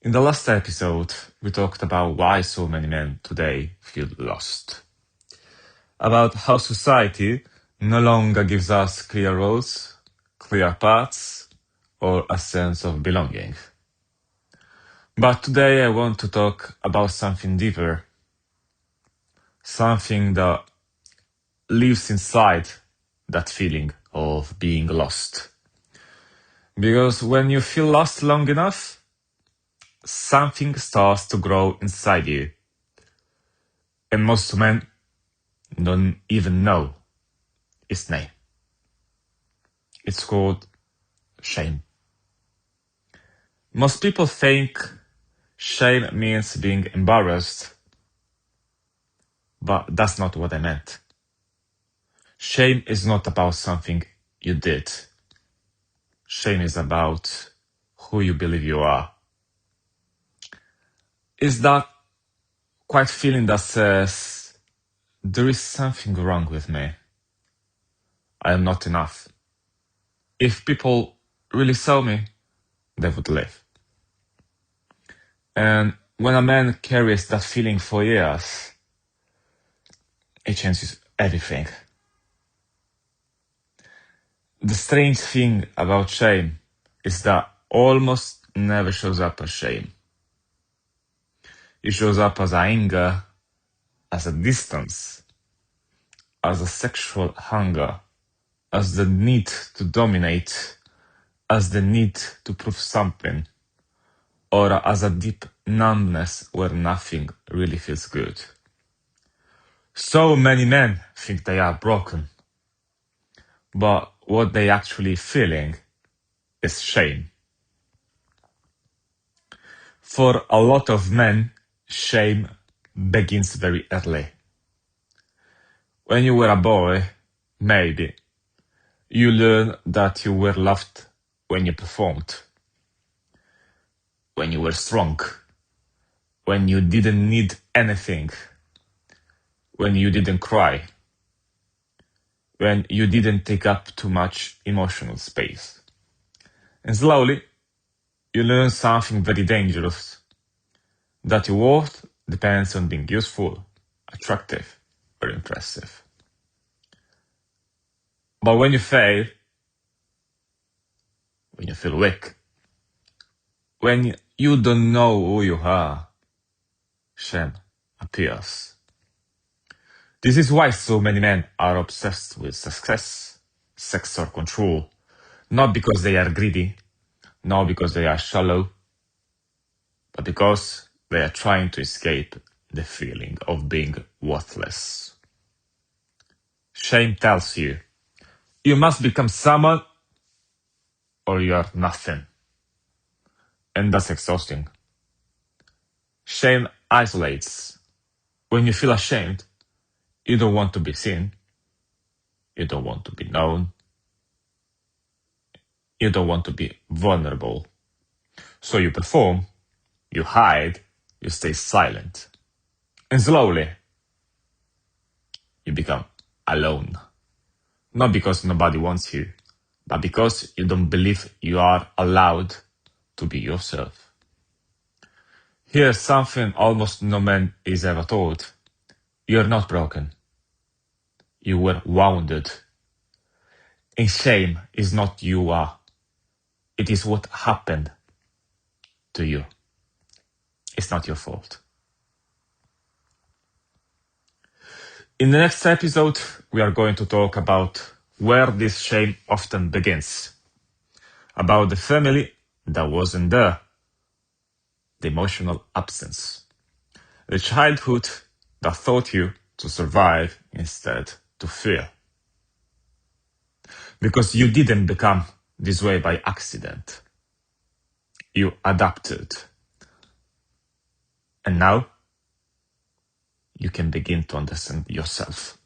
In the last episode, we talked about why so many men today feel lost. About how society no longer gives us clear roles, clear paths, or a sense of belonging. But today I want to talk about something deeper. Something that lives inside that feeling of being lost. Because when you feel lost long enough, something starts to grow inside you. And most men don't even know its name. It's called shame. Most people think shame means being embarrassed, but that's not what I meant. Shame is not about something you did. Shame is about who you believe you are. It's that quiet feeling that says, there is something wrong with me. I am not enough. If people really saw me, they would leave. And when a man carries that feeling for years, it changes everything. The strange thing about shame is that almost never shows up as shame. It shows up as anger, as a distance, as a sexual hunger, as the need to dominate, as the need to prove something, or as a deep numbness where nothing really feels good. So many men think they are broken, but what they actually feeling is shame. For a lot of men, shame begins very early. When you were a boy, maybe, you learn that you were loved when you performed, when you were strong, when you didn't need anything, when you didn't cry, when you didn't take up too much emotional space. And slowly, you learn something very dangerous, that your worth depends on being useful, attractive, or impressive. But when you fail, when you feel weak, when you don't know who you are, shame appears. This is why so many men are obsessed with success, sex or control, not because they are greedy, not because they are shallow, but because they are trying to escape the feeling of being worthless. Shame tells you, you must become someone or you are nothing. And that's exhausting. Shame isolates. When you feel ashamed, you don't want to be seen. You don't want to be known. You don't want to be vulnerable. So you perform, you hide, you stay silent. And slowly, you become alone. Not because nobody wants you, but because you don't believe you are allowed to be yourself. Here's something almost no man is ever taught. You're not broken. You were wounded. And shame is not you are. It is what happened to you. It's not your fault. In the next episode, we are going to talk about where this shame often begins. About the family that wasn't there. The emotional absence. The childhood that taught you to survive instead to fear. Because you didn't become this way by accident. You adapted. And now, you can begin to understand yourself.